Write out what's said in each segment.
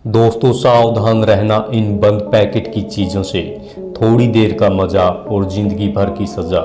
दोस्तों सावधान रहना इन बंद पैकेट की चीज़ों से। थोड़ी देर का मज़ा और ज़िंदगी भर की सज़ा।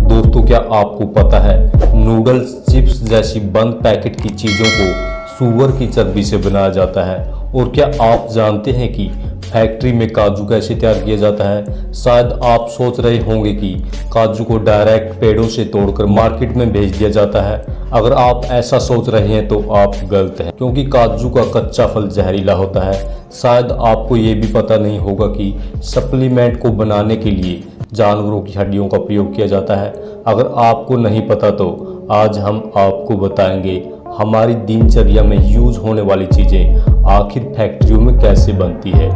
दोस्तों क्या आपको पता है नूडल्स, चिप्स जैसी बंद पैकेट की चीज़ों को सूअर की चर्बी से बनाया जाता है। और क्या आप जानते हैं कि फैक्ट्री में काजू कैसे तैयार किया जाता है? शायद आप सोच रहे होंगे कि काजू को डायरेक्ट पेड़ों से तोड़कर मार्केट में भेज दिया जाता है। अगर आप ऐसा सोच रहे हैं तो आप गलत हैं, क्योंकि काजू का कच्चा फल जहरीला होता है। शायद आपको ये भी पता नहीं होगा कि सप्लीमेंट को बनाने के लिए जानवरों की हड्डियों का प्रयोग किया जाता है। अगर आपको नहीं पता तो आज हम आपको बताएंगे हमारी दिनचर्या में यूज होने वाली चीज़ें आखिर फैक्ट्रियों में कैसे बनती है।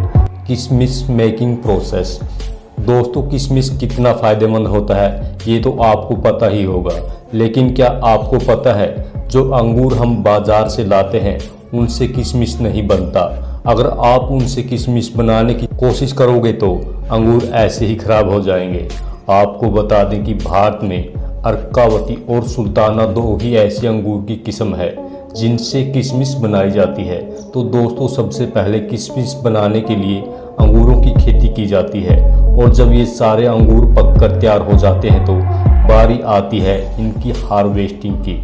किशमिश मेकिंग प्रोसेस। दोस्तों किशमिश कितना फ़ायदेमंद होता है ये तो आपको पता ही होगा, लेकिन क्या आपको पता है जो अंगूर हम बाज़ार से लाते हैं उनसे किशमिश नहीं बनता। अगर आप उनसे किशमिश बनाने की कोशिश करोगे तो अंगूर ऐसे ही खराब हो जाएंगे। आपको बता दें कि भारत में अर्कावती और सुल्ताना दो ही ऐसी अंगूर की किस्म है जिनसे किशमिश बनाई जाती है। तो दोस्तों सबसे पहले किशमिश बनाने के लिए अंगूरों की खेती की जाती है, और जब ये सारे अंगूर पककर तैयार हो जाते हैं तो बारी आती है इनकी हार्वेस्टिंग की।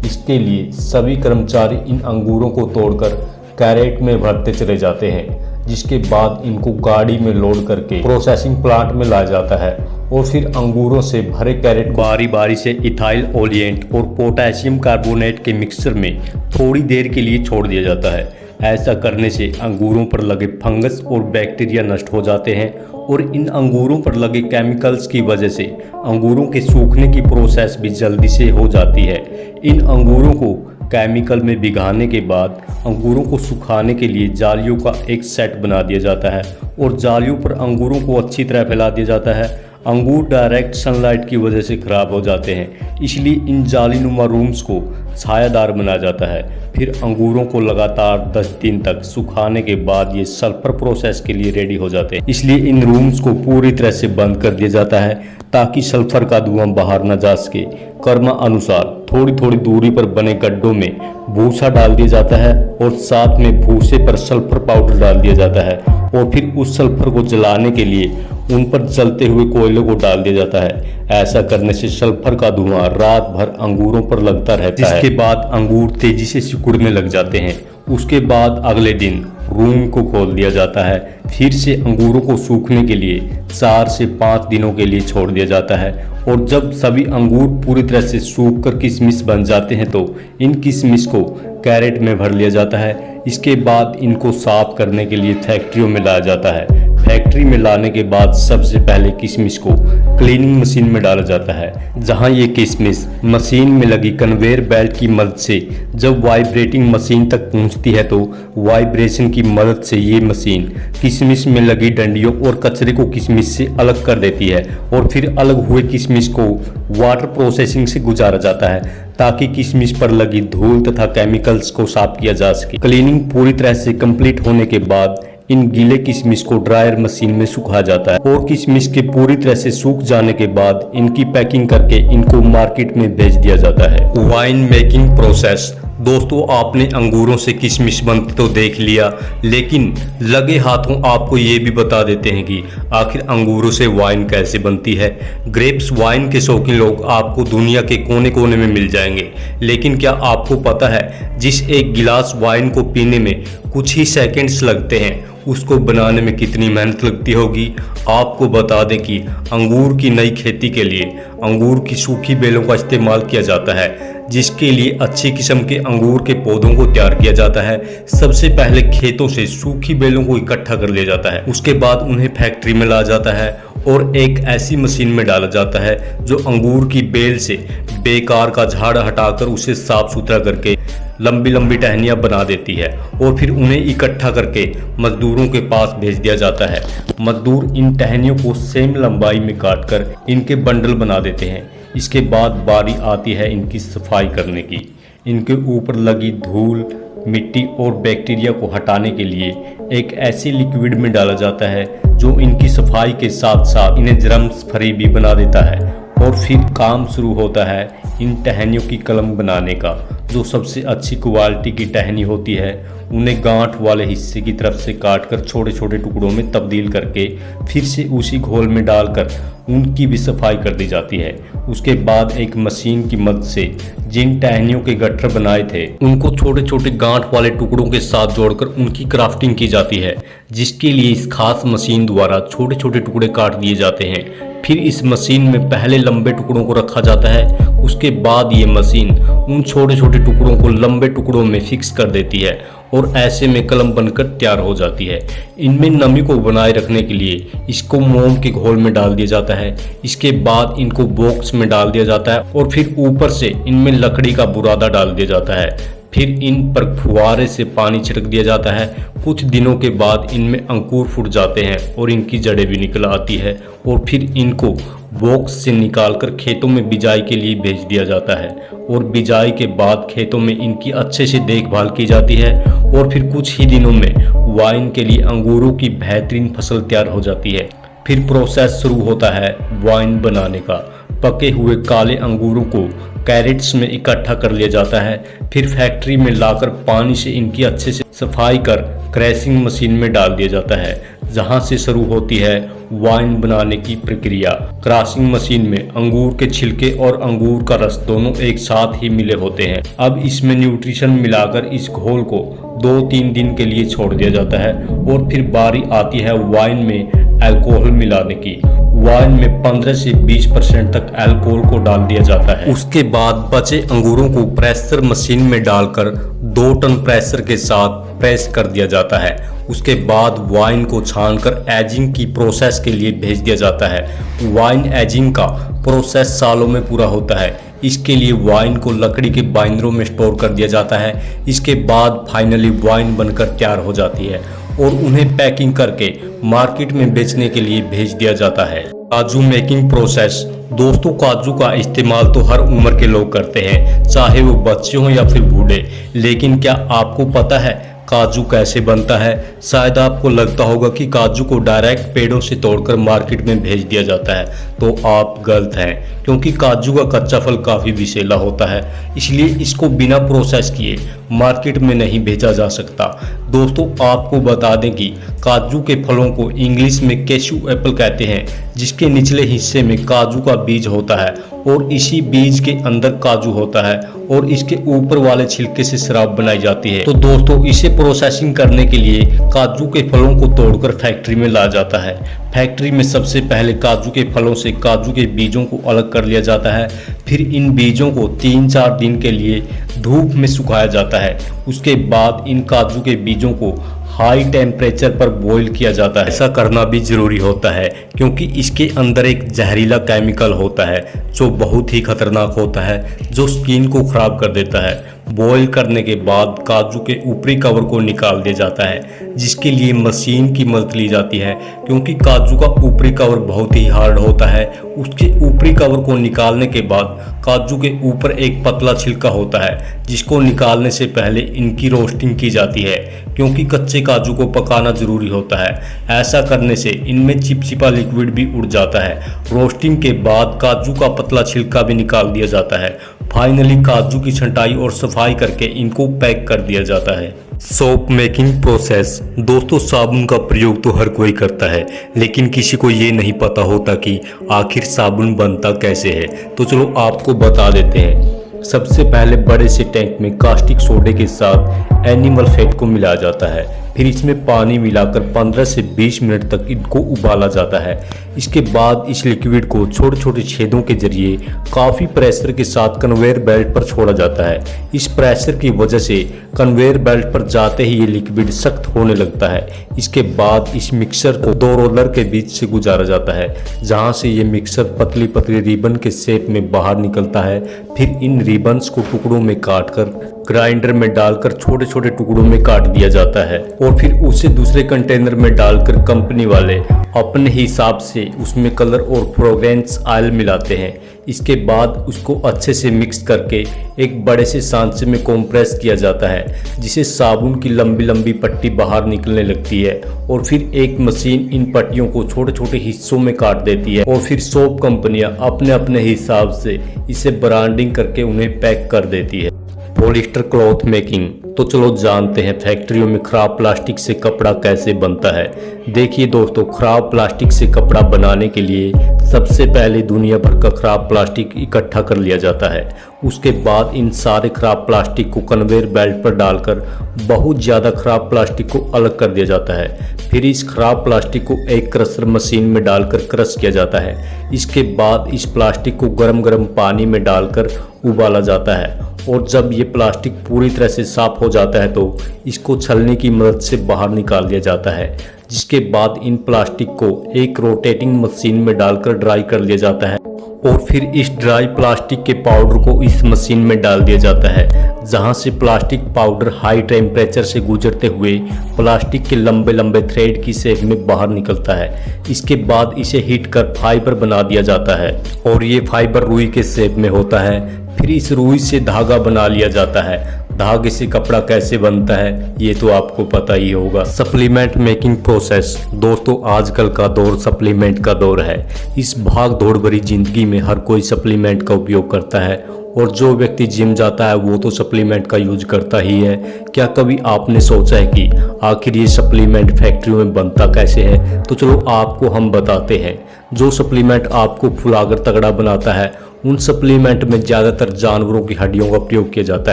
इसके लिए सभी कर्मचारी इन अंगूरों को तोड़कर कैरेट में भरते चले जाते हैं, जिसके बाद इनको गाड़ी में लोड करके प्रोसेसिंग प्लांट में लाया जाता है और फिर अंगूरों से भरे कैरेट बारी बारी से इथाइल ओलिएंट और पोटेशियम कार्बोनेट के मिक्सचर में थोड़ी देर के लिए छोड़ दिया जाता है। ऐसा करने से अंगूरों पर लगे फंगस और बैक्टीरिया नष्ट हो जाते हैं, और इन अंगूरों पर लगे केमिकल्स की वजह से अंगूरों के सूखने की प्रोसेस भी जल्दी से हो जाती है। इन अंगूरों को केमिकल में भिगाने के बाद अंगूरों को सुखाने के लिए जालियों का एक सेट बना दिया जाता है, और जालियों पर अंगूरों को अच्छी तरह फैला दिया जाता है। अंगूर डायरेक्ट सनलाइट की वजह से ख़राब हो जाते हैं, इसलिए इन जालीनुमा रूम्स को छायादार बनाया जाता है। फिर अंगूरों को लगातार 10 दिन तक सुखाने के बाद ये सल्फर प्रोसेस के लिए रेडी हो जाते हैं। इसलिए इन रूम्स को पूरी तरह से बंद कर दिया जाता है ताकि सल्फर का धुआं बाहर न जा सके। कर्म अनुसार थोड़ी थोड़ी दूरी पर बने गड्ढों में भूसा डाल दिया जाता है, और साथ में भूसे पर सल्फर पाउडर डाल दिया जाता है, और फिर उस सल्फर को जलाने के लिए उन पर जलते हुए कोयले को डाल दिया जाता है। ऐसा करने से सल्फर का धुआं रात भर अंगूरों पर लगता रहता है, जिसके बाद अंगूर तेजी से सिकुड़ने लग जाते हैं। उसके बाद अगले दिन रूम को खोल दिया जाता है। फिर से अंगूरों को सूखने के लिए 4 से 5 दिनों के लिए छोड़ दिया जाता है, और जब सभी अंगूर पूरी तरह से सूख कर किशमिश बन जाते हैं तो इन किशमिश को कैरेट में भर लिया जाता है। इसके बाद इनको साफ करने के लिए फैक्ट्रियों में लाया जाता है। फैक्ट्री में लाने के बाद सबसे पहले किशमिश को क्लीनिंग मशीन में डाला जाता है, जहां ये किशमिश मशीन में लगी कन्वेयर बेल्ट की मदद से जब वाइब्रेटिंग मशीन तक पहुंचती है तो वाइब्रेशन की मदद से ये मशीन किशमिश में लगी डंडियों और कचरे को किशमिश से अलग कर देती है, और फिर अलग हुए किशमिश को वाटर प्रोसेसिंग से गुजारा जाता है ताकि किशमिश पर लगी धूल तथा केमिकल्स को साफ किया जा सके। क्लीनिंग पूरी तरह से कंप्लीट होने के बाद इन गीले किशमिश को ड्रायर मशीन में सुखाया जाता है, और किशमिश के पूरी तरह से सूख जाने के बाद इनकी पैकिंग करके इनको मार्केट में भेज दिया जाता है। Wine making process. दोस्तों आपने अंगूरों से किशमिश बनते तो देख लिया, लेकिन लगे हाथों आपको ये भी बता देते हैं कि आखिर अंगूरों से वाइन कैसे बनती है। ग्रेप्स वाइन के शौकीन लोग आपको दुनिया के कोने कोने में मिल जाएंगे, लेकिन क्या आपको पता है जिस एक गिलास वाइन को पीने में कुछ ही सेकंड्स लगते हैं उसको बनाने में कितनी मेहनत लगती होगी। आपको बता दें कि अंगूर की नई खेती के लिए अंगूर की सूखी बेलों का इस्तेमाल किया जाता है, जिसके लिए अच्छी किस्म के अंगूर के पौधों को तैयार किया जाता है। सबसे पहले खेतों से सूखी बेलों को इकट्ठा कर लिया जाता है, उसके बाद उन्हें फैक्ट्री में लाया जाता है और एक ऐसी मशीन में डाला जाता है जो अंगूर की बेल से बेकार का झाड़ हटाकर उसे साफ सुथरा करके लंबी लंबी टहनियाँ बना देती है, और फिर उन्हें इकट्ठा करके मजदूरों के पास भेज दिया जाता है। मजदूर इन टहनियों को सेम लंबाई में काटकर इनके बंडल बना देते हैं। इसके बाद बारी आती है इनकी सफाई करने की। इनके ऊपर लगी धूल, मिट्टी और बैक्टीरिया को हटाने के लिए एक ऐसी लिक्विड में डाला जाता है जो इनकी सफाई के साथ साथ इन्हें जर्म्स फ्री भी बना देता है। और फिर काम शुरू होता है इन टहनियों की कलम बनाने का। जो सबसे अच्छी क्वालिटी की टहनी होती है उन्हें गांठ वाले हिस्से की तरफ से काटकर छोटे छोटे टुकड़ों में तब्दील करके फिर से उसी घोल में डालकर उनकी भी सफाई कर दी जाती है। उसके बाद एक मशीन की मदद से जिन टहनियों के गट्ठर बनाए थे उनको छोटे छोटे गांठ वाले टुकड़ों के साथ जोड़कर उनकी क्राफ्टिंग की जाती है, जिसके लिए इस खास मशीन द्वारा छोटे छोटे टुकड़े काट दिए जाते हैं। फिर इस मशीन में पहले लंबे टुकड़ों को रखा जाता है, उसके बाद ये मशीन उन छोटे छोटे टुकड़ों को लंबे टुकड़ों में फिक्स कर देती है और ऐसे में कलम बनकर तैयार हो जाती है। इनमें नमी को बनाए रखने के लिए इसको मोम के घोल में डाल दिया जाता है। इसके बाद इनको बॉक्स में डाल दिया जाता है और फिर ऊपर से इनमें लकड़ी का बुरादा डाल दिया जाता है। फिर इन पर फुहारे से पानी छिड़क दिया जाता है। कुछ दिनों के बाद इनमें अंकुर फूट जाते हैं और इनकी जड़ें भी निकल आती है और फिर इनको बॉक्स से निकालकर खेतों में बिजाई के लिए भेज दिया जाता है और बिजाई के बाद खेतों में इनकी अच्छे से देखभाल की जाती है और फिर कुछ ही दिनों में वाइन के लिए अंगूरों की बेहतरीन फसल तैयार हो जाती है। फिर प्रोसेस शुरू होता है वाइन बनाने का। पके हुए काले अंगूरों को कैरेट्स में इकट्ठा कर लिया जाता है। फिर फैक्ट्री में लाकर पानी से इनकी अच्छे से सफाई कर क्रैशिंग मशीन में डाल दिया जाता है, जहां से शुरू होती है वाइन बनाने की प्रक्रिया। क्रशिंग मशीन में अंगूर के छिलके और अंगूर का रस दोनों एक साथ ही मिले होते हैं। अब इसमें न्यूट्रिशन मिलाकर इस घोल को 2-3 दिन के लिए छोड़ दिया जाता है और फिर बारी आती है वाइन में अल्कोहल मिलाने की। वाइन में 15 से 20% तक अल्कोहल को डाल दिया जाता है। उसके बाद बचे अंगूरों को प्रेशर मशीन में डालकर 2 टन प्रेशर के साथ प्रेस कर दिया जाता है। उसके बाद वाइन को छानकर एजिंग की प्रोसेस के लिए भेज दिया जाता है। वाइन एजिंग का प्रोसेस सालों में पूरा होता है। इसके लिए वाइन को लकड़ी के बाइंडरों में स्टोर कर दिया जाता है। इसके बाद फाइनली वाइन बनकर तैयार हो जाती है और उन्हें पैकिंग करके मार्केट में बेचने के लिए भेज दिया जाता है। काजू मेकिंग प्रोसेस। दोस्तों, काजू का इस्तेमाल तो हर उम्र के लोग करते हैं, चाहे वो बच्चे हों या फिर बूढ़े। लेकिन क्या आपको पता है काजू कैसे बनता है? शायद आपको लगता होगा कि काजू को डायरेक्ट पेड़ों से तोड़कर मार्केट में भेज दिया जाता है, तो आप गलत हैं, क्योंकि काजू का कच्चा फल काफ़ी विषैला होता है, इसलिए इसको बिना प्रोसेस किए मार्केट में नहीं भेजा जा सकता। दोस्तों, आपको बता दें कि काजू के फलों को इंग्लिश में कैशू एप्पल कहते हैं, जिसके निचले हिस्से में काजू का बीज होता है और इसी बीज के अंदर काजू होता है और इसके ऊपर वाले छिलके से शराब बनाई जाती है। तो दोस्तों, इसे प्रोसेसिंग करने के लिए काजू के फलों को तोड़कर फैक्ट्री में लाया जाता है। फैक्ट्री में सबसे पहले काजू के फलों से काजू के बीजों को अलग कर लिया जाता है। फिर इन बीजों को 3-4 दिन के लिए धूप में सुखाया जाता है। उसके बाद इन काजू के बीजों को हाई टेम्परेचर पर बॉईल किया जाता है। ऐसा करना भी ज़रूरी होता है क्योंकि इसके अंदर एक जहरीला केमिकल होता है जो बहुत ही खतरनाक होता है, जो स्किन को ख़राब कर देता है। बॉईल करने के बाद काजू के ऊपरी कवर को निकाल दिया जाता है, जिसके लिए मशीन की मदद ली जाती है, क्योंकि काजू का ऊपरी कवर बहुत ही हार्ड होता है। उसके ऊपरी कवर को निकालने के बाद काजू के ऊपर एक पतला छिलका होता है, जिसको निकालने से पहले इनकी रोस्टिंग की जाती है, क्योंकि कच्चे काजू को पकाना जरूरी होता है। ऐसा करने से इनमें चिपचिपा लिक्विड भी उड़ जाता है। रोस्टिंग के बाद काजू का पतला छिलका भी निकाल दिया जाता है। फाइनली काजू की छंटाई और सफाई करके इनको पैक कर दिया जाता है। Soap making process. दोस्तों, साबुन का प्रयोग तो हर कोई करता है, लेकिन किसी को ये नहीं पता होता कि आखिर साबुन बनता कैसे है। तो चलो आपको बता देते हैं। सबसे पहले बड़े से टैंक में कास्टिक सोडे के साथ एनिमल फैट को मिलाया जाता है। फिर इसमें पानी मिलाकर 15 से 20 मिनट तक इनको उबाला जाता है। इसके बाद इस लिक्विड को छोटे छोटे छेदों के जरिए काफ़ी प्रेशर के साथ कन्वेयर बेल्ट पर छोड़ा जाता है। इस प्रेशर की वजह से कन्वेयर बेल्ट पर जाते ही ये लिक्विड सख्त होने लगता है। इसके बाद इस मिक्सर को 2 रोलर के बीच से गुजारा जाता है, जहां से ये मिक्सर पतली पतली रिबन के शेप में बाहर निकलता है। फिर इन रिबन्स को टुकड़ों में काटकर ग्राइंडर में डालकर छोटे छोटे टुकड़ों में काट दिया जाता है और फिर उसे दूसरे कंटेनर में डालकर कंपनी वाले अपने हिसाब से उसमें कलर और फ्रेग्रेंस ऑयल मिलाते हैं। इसके बाद उसको अच्छे से मिक्स करके एक बड़े से सांचे में कंप्रेस किया जाता है, जिसे साबुन की लंबी लंबी पट्टी बाहर निकलने लगती है और फिर एक मशीन इन पट्टियों को छोटे छोटे हिस्सों में काट देती है और फिर सोप कंपनियां अपने अपने हिसाब से इसे ब्रांडिंग करके उन्हें पैक कर देती है। Polyester cloth making. तो चलो जानते हैं फैक्ट्रियों में खराब प्लास्टिक से कपड़ा कैसे बनता है। देखिए दोस्तों, खराब प्लास्टिक से कपड़ा बनाने के लिए सबसे पहले दुनिया भर का खराब प्लास्टिक इकट्ठा कर लिया जाता है। उसके बाद इन सारे खराब प्लास्टिक को कन्वेयर बेल्ट पर डालकर बहुत ज़्यादा खराब प्लास्टिक को अलग कर दिया जाता है। फिर इस खराब प्लास्टिक को एक क्रशर मशीन में डालकर क्रश किया जाता है। इसके बाद इस प्लास्टिक को गर्म गर्म पानी में डालकर उबाला जाता है और जब ये प्लास्टिक पूरी तरह से साफ हो जाता है तो इसको छलनी की मदद से बाहर निकाल दिया जाता है, जिसके बाद इन प्लास्टिक को एक रोटेटिंग मशीन में डालकर ड्राई कर लिया जाता है और फिर इस ड्राई प्लास्टिक के पाउडर को इस मशीन में डाल दिया जाता है, जहां से प्लास्टिक पाउडर हाई टेम्परेचर से गुजरते हुए प्लास्टिक के लंबे लंबे थ्रेड की शेप में बाहर निकलता है। इसके बाद इसे हीट कर फाइबर बना दिया जाता है और ये फाइबर रुई के शेप में होता है। फिर इस रुई से धागा बना लिया जाता है। धागे से कपड़ा कैसे बनता है ये तो आपको पता ही होगा। Supplement making process. दोस्तों, आजकल का दौर सप्लीमेंट का दौर है। इस भाग दौड़ भरी जिंदगी में हर कोई सप्लीमेंट का उपयोग करता है और जो व्यक्ति जिम जाता है वो तो सप्लीमेंट का यूज करता ही है। क्या कभी आपने सोचा है कि आखिर ये सप्लीमेंट फैक्ट्रियों में बनता कैसे है? तो चलो आपको हम बताते हैं। जो सप्लीमेंट आपको फुलाकर तगड़ा बनाता है उन सप्लीमेंट में ज़्यादातर जानवरों की हड्डियों का प्रयोग किया जाता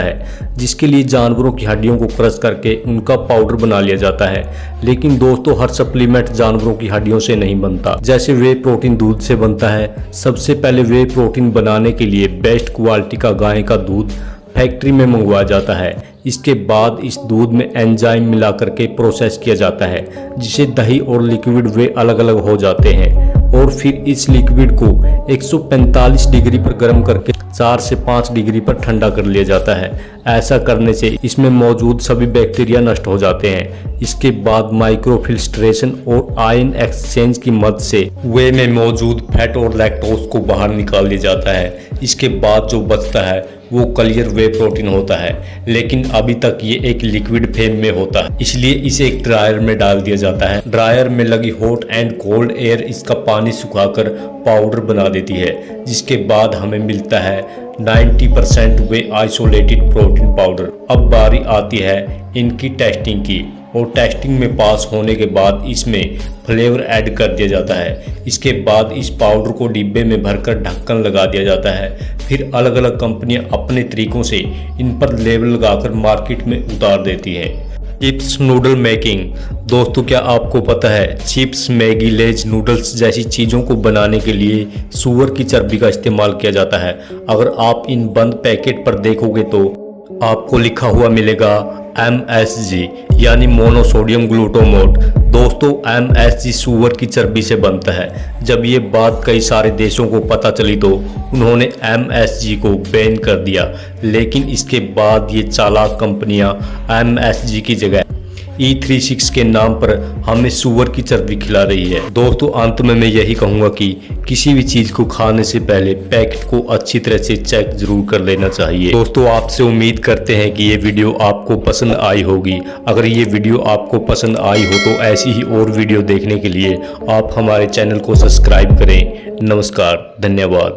है, जिसके लिए जानवरों की हड्डियों को क्रश करके उनका पाउडर बना लिया जाता है। लेकिन दोस्तों, हर सप्लीमेंट जानवरों की हड्डियों से नहीं बनता। जैसे वे प्रोटीन दूध से बनता है। सबसे पहले वे प्रोटीन बनाने के लिए बेस्ट क्वालिटी का गाय का दूध फैक्ट्री में मंगवाया जाता है। इसके बाद इस दूध में एंजाइम मिला करके प्रोसेस किया जाता है, जिससे दही और लिक्विड वे अलग अलग हो जाते हैं और फिर इस लिक्विड को 145 डिग्री पर गर्म करके 4 से 5 डिग्री पर ठंडा कर लिया जाता है। ऐसा करने से इसमें मौजूद सभी बैक्टीरिया नष्ट हो जाते हैं। इसके बाद माइक्रोफिल्ट्रेशन और आयन एक्सचेंज की मदद से वे में मौजूद फैट और लैक्टोज को बाहर निकाल दिया जाता है। इसके बाद जो बचता है वो क्लियर वे प्रोटीन होता है, लेकिन अभी तक ये एक लिक्विड फेम में होता है, इसलिए इसे एक ड्रायर में डाल दिया जाता है। ड्रायर में लगी हॉट एंड कोल्ड एयर इसका पानी सुखाकर पाउडर बना देती है, जिसके बाद हमें मिलता है 90% वे आइसोलेटेड प्रोटीन पाउडर। अब बारी आती है इनकी टेस्टिंग की और टेस्टिंग में पास होने के बाद इसमें फ्लेवर ऐड कर दिया जाता है। इसके बाद इस पाउडर को डिब्बे में भरकर ढक्कन लगा दिया जाता है। फिर अलग अलग कंपनियां अपने तरीकों से इन पर लेबल लगाकर मार्केट में उतार देती हैं। Chips noodle making. दोस्तों, क्या आपको पता है चिप्स, मैगी, लेज, नूडल्स जैसी चीज़ों को बनाने के लिए सूअर की चर्बी का इस्तेमाल किया जाता है। अगर आप इन बंद पैकेट पर देखोगे तो आपको लिखा हुआ मिलेगा MSG यानी मोनोसोडियम ग्लूटामेट। दोस्तों, MSG सूअर की चर्बी से बनता है। जब ये बात कई सारे देशों को पता चली तो उन्होंने MSG को बैन कर दिया, लेकिन इसके बाद ये चालाक कंपनियां MSG की जगह E36 के नाम पर हमें सूअर की चर्बी खिला रही है। दोस्तों, अंत में मैं यही कहूँगा कि किसी भी चीज़ को खाने से पहले पैकेट को अच्छी तरह से चेक जरूर कर लेना चाहिए। दोस्तों, आपसे उम्मीद करते हैं कि ये वीडियो आपको पसंद आई होगी। अगर ये वीडियो आपको पसंद आई हो तो ऐसी ही और वीडियो देखने के लिए आप हमारे चैनल को सब्सक्राइब करें। नमस्कार, धन्यवाद।